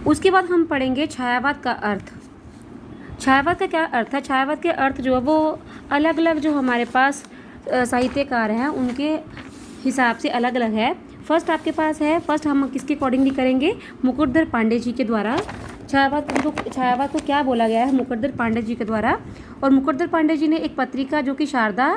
उसके बाद हम पढ़ेंगे छायावाद का अर्थ। छायावाद का क्या अर्थ है? छायावाद के अर्थ जो है वो अलग अलग जो हमारे पास साहित्यकार हैं उनके हिसाब से अलग अलग है। फर्स्ट आपके पास है, फर्स्ट हम किसके अकॉर्डिंगली करेंगे? मुकुटधर पांडे जी के द्वारा छायावाद को क्या बोला गया है? मुकुटधर पांडे जी के द्वारा। और मुकुटधर पांडे जी ने एक पत्रिका जो कि शारदा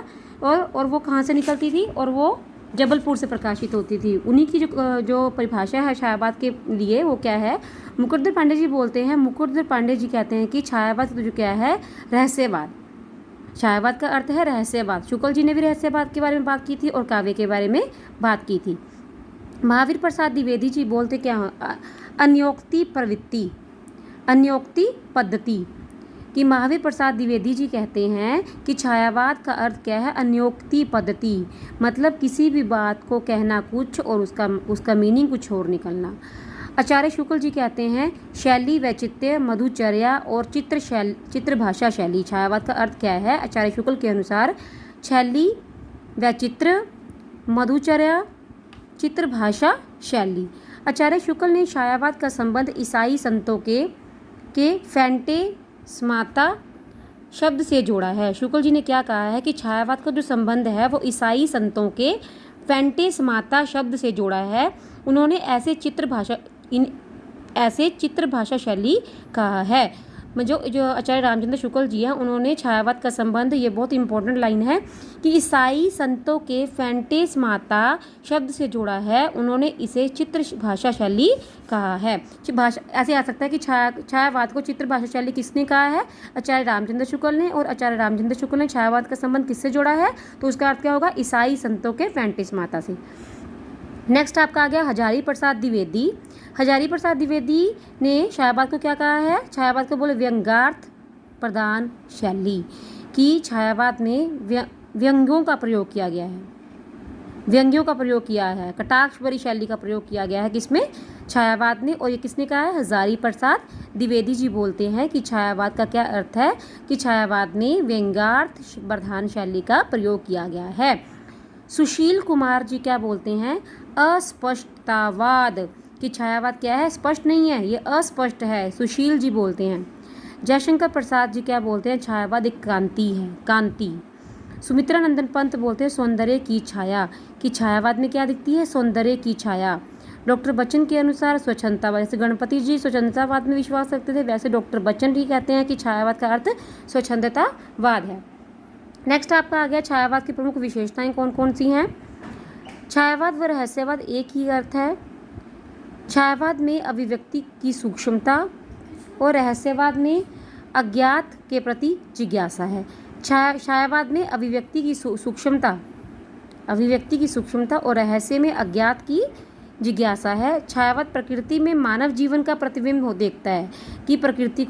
और वो कहाँ से निकलती थी? और वो जबलपुर से प्रकाशित होती थी। उन्हीं की जो परिभाषा है छायावाद के लिए वो क्या है? मुकुटधर पांडे जी बोलते हैं, मुकुटधर पांडे जी कहते हैं कि छायावाद जो क्या है? रहस्यवाद। छायावाद का अर्थ है रहस्यवाद। शुक्ल जी ने भी रहस्यवाद के बारे में बात की थी और काव्य के बारे में बात की थी। महावीर प्रसाद द्विवेदी जी बोलते क्या हैं? अन्योक्ति प्रवृत्ति, अन्योक्ति पद्धति। कि महावीर प्रसाद द्विवेदी जी कहते हैं कि छायावाद का अर्थ क्या है? अन्योक्ति पद्धति, मतलब किसी भी बात को कहना कुछ और उसका मीनिंग कुछ और निकलना। आचार्य शुक्ल जी कहते हैं शैली वैचित्र्य मधुचर्या और चित्रभाषा शैली। छायावाद का अर्थ क्या है? आचार्य शुक्ल के अनुसार शैली वैचित्र्य मधुचर्या चित्रभाषा शैली। आचार्य शुक्ल ने छायावाद का संबंध ईसाई संतों के फैंटेस्माता शब्द से जोड़ा है। शुक्ल जी ने क्या कहा है कि छायावाद का जो संबंध है वो ईसाई संतों के फैंटेस्माता शब्द से जोड़ा है। उन्होंने ऐसे चित्रभाषा शैली कहा है। जो आचार्य रामचंद्र शुक्ल जी हैं उन्होंने छायावाद का संबंध, ये बहुत इंपॉर्टेंट लाइन है, कि ईसाई संतों के फैंटेस्माता शब्द से जोड़ा है। उन्होंने इसे चित्र भाषा शैली कहा है। भाषा ऐसे आ सकता है कि छायावाद को चित्र भाषा शैली किसने कहा है? आचार्य रामचंद्र शुक्ल ने। और आचार्य रामचंद्र शुक्ल ने छायावाद का संबंध किससे जोड़ा है? तो उसका अर्थ क्या होगा? ईसाई संतों के फैंटेस्माता से। नेक्स्ट आपका आ गया हजारी प्रसाद द्विवेदी। हजारी प्रसाद द्विवेदी ने छायावाद को क्या कहा है? छायावाद को बोले व्यंग्यार्थ प्रधान शैली। कि छायावाद में व्यंग्यों का प्रयोग किया गया है, व्यंग्यों का प्रयोग किया है, कटाक्ष भरी शैली का प्रयोग किया गया है। किसमें? छायावाद ने। और ये किसने कहा है? हजारी प्रसाद द्विवेदी जी बोलते हैं कि छायावाद का क्या अर्थ है? कि छायावाद में व्यंग्यार्थ प्रधान शैली का प्रयोग किया गया है। सुशील कुमार जी क्या बोलते हैं? अस्पष्टतावाद। कि छायावाद क्या है? स्पष्ट नहीं है, ये अस्पष्ट है, सुशील जी बोलते हैं। जयशंकर प्रसाद जी क्या बोलते हैं? छायावाद एक क्रांति है, कांति। सुमित्रा नंदन पंत बोलते हैं सौंदर्य की छाया। कि छायावाद में क्या दिखती है? सौंदर्य की छाया। डॉक्टर बच्चन के अनुसार स्वच्छंदतावाद। जैसे गणपति जी स्वच्छंदतावाद में विश्वास रखते थे, वैसे डॉक्टर बच्चन भी कहते हैं कि छायावाद का अर्थ स्वच्छंदतावाद है। नेक्स्ट आपका आ गया छायावाद की प्रमुख विशेषताएं कौन कौन सी हैं? छायावाद व रहस्यवाद एक ही अर्थ है। छायावाद में अभिव्यक्ति की सूक्ष्मता और रहस्यवाद में अज्ञात के प्रति जिज्ञासा है। छायावाद में अभिव्यक्ति की सूक्ष्मता और रहस्य में अज्ञात की जिज्ञासा है। छायावाद प्रकृति में मानव जीवन का प्रतिबिंब हो देखता है। कि प्रकृति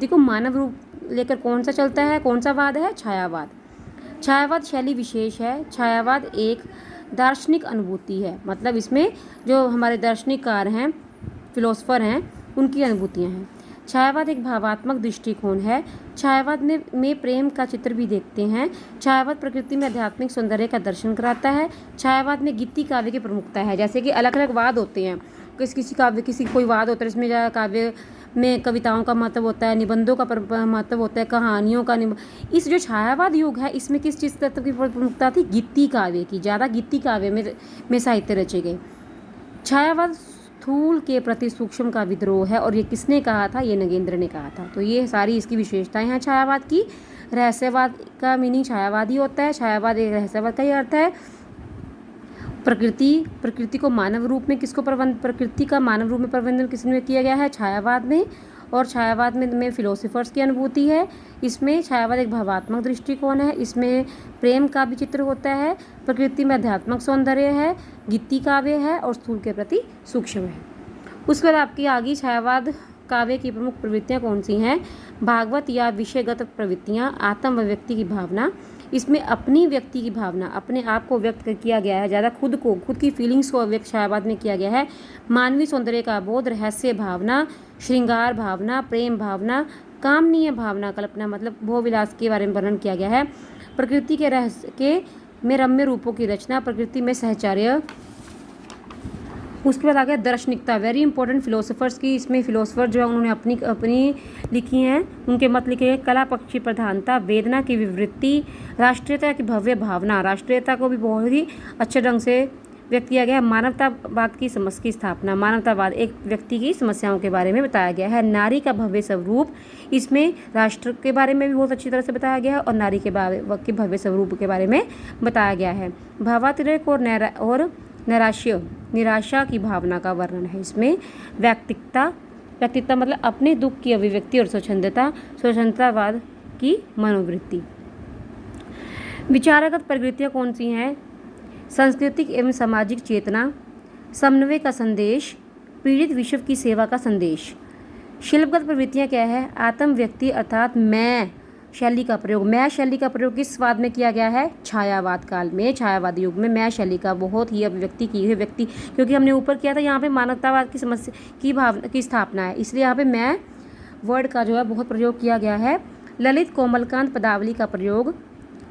को मानव रूप लेकर कौन सा चलता है? कौन सा वाद है? छायावाद। छायावाद शैली विशेष है। छायावाद एक दार्शनिक अनुभूति है, मतलब इसमें जो हमारे दार्शनिककार हैं, फिलोसफर हैं, उनकी अनुभूतियाँ हैं। छायावाद एक भावात्मक दृष्टिकोण है। छायावाद में प्रेम का चित्र भी देखते हैं। छायावाद प्रकृति में आध्यात्मिक सौंदर्य का दर्शन कराता है। छायावाद में गीति काव्य की प्रमुखता है। जैसे कि अलग अलग वाद होते हैं, किसी कोई वाद होता है, इसमें काव्य में कविताओं का महत्व होता है, निबंधों का महत्व होता है, कहानियों का इस जो छायावाद युग है इसमें किस चीज़ तत्व की प्रमुखता थी? गीति काव्य की। ज़्यादा गीति काव्य में साहित्य रचे गए। छायावाद स्थूल के प्रति सूक्ष्म का विद्रोह है। और ये किसने कहा था? ये नगेंद्र ने कहा था। तो ये सारी इसकी विशेषताएं हैं छायावाद की। रहस्यवाद का मीनिंग छायावाद ही होता है। छायावाद एक रहस्यवाद का ही अर्थ है। प्रकृति को मानव रूप में प्रकृति का मानव रूप में प्रबंधन किसने किया गया है? छायावाद में। और छायावाद में फिलोसोफर्स की अनुभूति है। इसमें छायावाद एक भावात्मक दृष्टिकोण है। इसमें प्रेम का भी चित्र होता है। प्रकृति में आध्यात्मिक सौंदर्य है, गीति काव्य है और स्थूल के प्रति सूक्ष्म है। उसके बाद आपकी आगे छायावाद काव्य की प्रमुख प्रवृत्तियाँ कौन सी हैं? भागवत या विषयगत प्रवृत्तियाँ, आत्म अभिव्यक्ति की भावना। इसमें अपनी व्यक्ति की भावना, अपने आप को व्यक्त किया गया है, ज़्यादा खुद की फीलिंग्स को व्यक्त छायावाद में किया गया है। मानवीय सौंदर्य का बोध, रहस्य भावना, श्रृंगार भावना, प्रेम भावना, कामनीय भावना, कल्पना मतलब भोगविलास के बारे में वर्णन किया गया है। प्रकृति के रहस्य में रम्य रूपों की रचना, प्रकृति में सहचर्य, उसके बाद आ गया दार्शनिकता, वेरी इंपॉर्टेंट फिलोसोफर्स की, इसमें फिलोसोफर जो है उन्होंने अपनी अपनी लिखी हैं, उनके मत लिखे हैं। कला पक्ष की प्रधानता, वेदना की विवृत्ति, राष्ट्रीयता की भव्य भावना, राष्ट्रीयता को भी बहुत ही अच्छे ढंग से व्यक्त किया गया है। मानवतावाद की समस्या की स्थापना, मानवतावाद एक व्यक्ति की समस्याओं के बारे में बताया गया है। नारी का भव्य स्वरूप, इसमें राष्ट्र के बारे में भी बहुत अच्छी तरह से बताया गया है और नारी के भव्य स्वरूप के बारे में बताया गया है। भावातिरेक और नैराश्य, निराशा की भावना का वर्णन है इसमें। व्यक्तित्व मतलब अपने दुख की अभिव्यक्ति और स्वच्छंदतावाद की मनोवृत्ति। विचारगत प्रवृत्तियाँ कौन सी हैं? सांस्कृतिक एवं सामाजिक चेतना, समन्वय का संदेश, पीड़ित विश्व की सेवा का संदेश। शिल्पगत प्रवृत्तियाँ क्या है? आत्म व्यक्ति अर्थात मैं शैली का प्रयोग, मैं शैली का प्रयोग किस स्वाद में किया गया है? छायावाद काल में, छायावाद युग में मैं शैली का बहुत ही अभिव्यक्ति की है व्यक्ति, क्योंकि हमने ऊपर किया था यहाँ पे मानवतावाद की समस्या की भावना की स्थापना है, इसलिए यहाँ पे मैं वर्ड का जो है बहुत प्रयोग किया गया है। ललित कोमलकांत पदावली का प्रयोग,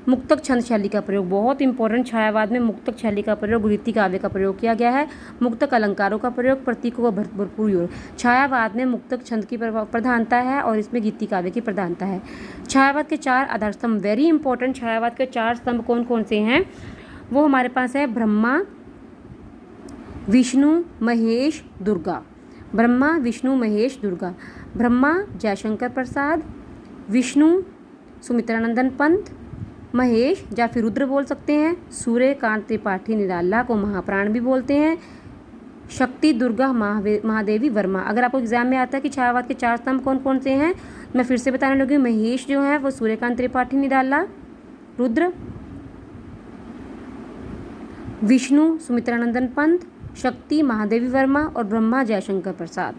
मुक्तक छंद शैली का प्रयोग, बहुत इंपॉर्टेंट, छायावाद में मुक्तक शैली का प्रयोग, रीति काव्य का प्रयोग किया गया है। मुक्तक अलंकारों का प्रयोग, प्रतीकों का भरपूर योग। छायावाद में मुक्तक छंद की प्रधानता है और इसमें गीति काव्य की प्रधानता है। छायावाद के 4 आधार स्तंभ, वेरी इंपॉर्टेंट, छायावाद के 4 स्तंभ कौन कौन से हैं? वो हमारे पास है ब्रह्मा, विष्णु, महेश, दुर्गा। ब्रह्मा, विष्णु, महेश, दुर्गा। ब्रह्मा जयशंकर प्रसाद, विष्णु सुमित्रानंदन पंत, महेश या फिर रुद्र बोल सकते हैं, सूर्यकांत त्रिपाठी निराला को महाप्राण भी बोलते हैं, शक्ति दुर्गा महादेवी वर्मा। अगर आपको एग्जाम में आता है कि छायावाद के 4 स्तंभ कौन कौन से हैं, मैं फिर से बताने लगी। महेश जो है वो सूर्यकांत त्रिपाठी निराला, रुद्र विष्णु सुमित्रानंदन पंत, शक्ति महादेवी वर्मा और ब्रह्मा जयशंकर प्रसाद।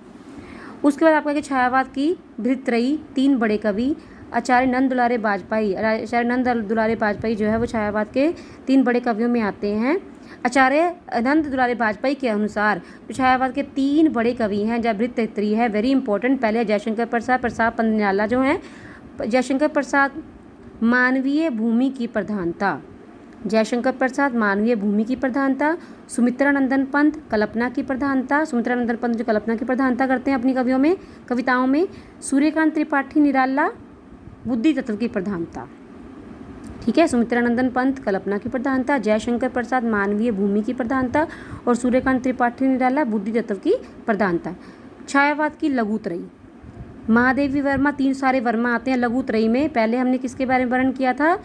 उसके बाद आपका छायावाद की भृत्रयी, 3 बड़े कवि, आचार्य नंद दुलारे वाजपेयी। आचार्य नंद दुलारे वाजपेयी जो है वो छायावाद के 3 बड़े कवियों में आते हैं। आचार्य नंद दुलारे वाजपेयी के अनुसार जो छायावाद के 3 बड़े कवि हैं, जब भृत्रयी है, वेरी इंपॉर्टेंट, पहले जयशंकर प्रसाद पंत निराला जो हैं। जयशंकर प्रसाद मानवीय भूमि की प्रधानता, जयशंकर प्रसाद मानवीय भूमि की प्रधानता, सुमित्रानंदन पंत कल्पना की प्रधानता, सुमित्रानंदन पंत जो कल्पना की प्रधानता करते हैं अपनी कविताओं में। सूर्यकांत त्रिपाठी निराला बुद्धि तत्व की प्रधानता, ठीक है। सुमित्रानंदन पंत कल्पना की प्रधानता, जयशंकर प्रसाद मानवीय भूमि की प्रधानता और सूर्यकांत त्रिपाठी निराला बुद्धि तत्व की प्रधानता। छायावाद की लघुत्रयी, महादेवी वर्मा, 3 सारे वर्मा आते हैं लघुत्रयी में। पहले हमने किसके बारे में वर्णन किया था?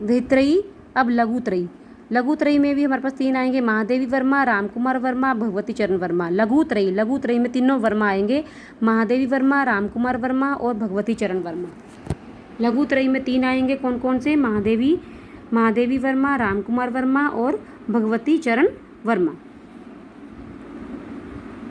भृत्रयी, अब लघुत्रयी। लघुत्रयी में भी हमारे पास 3 आएंगे, महादेवी वर्मा, रामकुमार वर्मा, भगवती चरण वर्मा। लघुत्रयी में तीनों वर्मा आएंगे, महादेवी वर्मा, रामकुमार वर्मा और भगवती चरण वर्मा। लघुत्रयी में 3 आएंगे, कौन कौन से? महादेवी वर्मा, रामकुमार वर्मा और भगवती चरण वर्मा।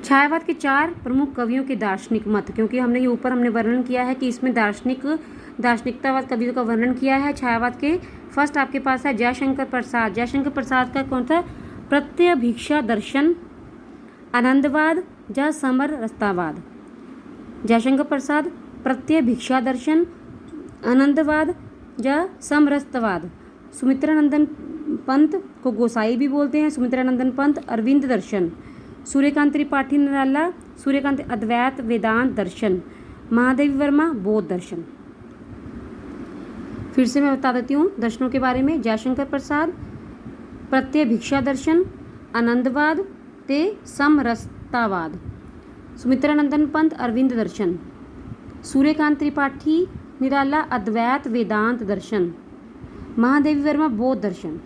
छायावाद के 4 प्रमुख कवियों के दार्शनिक मत, क्योंकि हमने वर्णन किया है कि इसमें दार्शनिकतावाद कवियों का वर्णन किया है। छायावाद के फर्स्ट आपके पास है जयशंकर प्रसाद। जयशंकर प्रसाद का कौन था? प्रत्यभिक्षा दर्शन, आनंदवाद या समरसतावाद। जयशंकर प्रसाद प्रत्यभिक्षा दर्शन, आनंदवाद या समरसतावाद। सुमित्रानंदन पंत को गोसाई भी बोलते हैं, सुमित्रानंदन पंत अरविंद दर्शन। सूर्यकांत त्रिपाठी निराला, सूर्यकांत अद्वैत वेदांत दर्शन। महादेवी वर्मा बौद्ध दर्शन। फिर से मैं बता देती हूँ दर्शनों के बारे में। जयशंकर प्रसाद प्रत्यभिक्षा दर्शन, आनंदवाद ते समरसतावाद। सुमित्रानंदन पंत अरविंद दर्शन। सूर्यकांत त्रिपाठी निराला अद्वैत वेदांत दर्शन। महादेवी वर्मा बौद्ध दर्शन।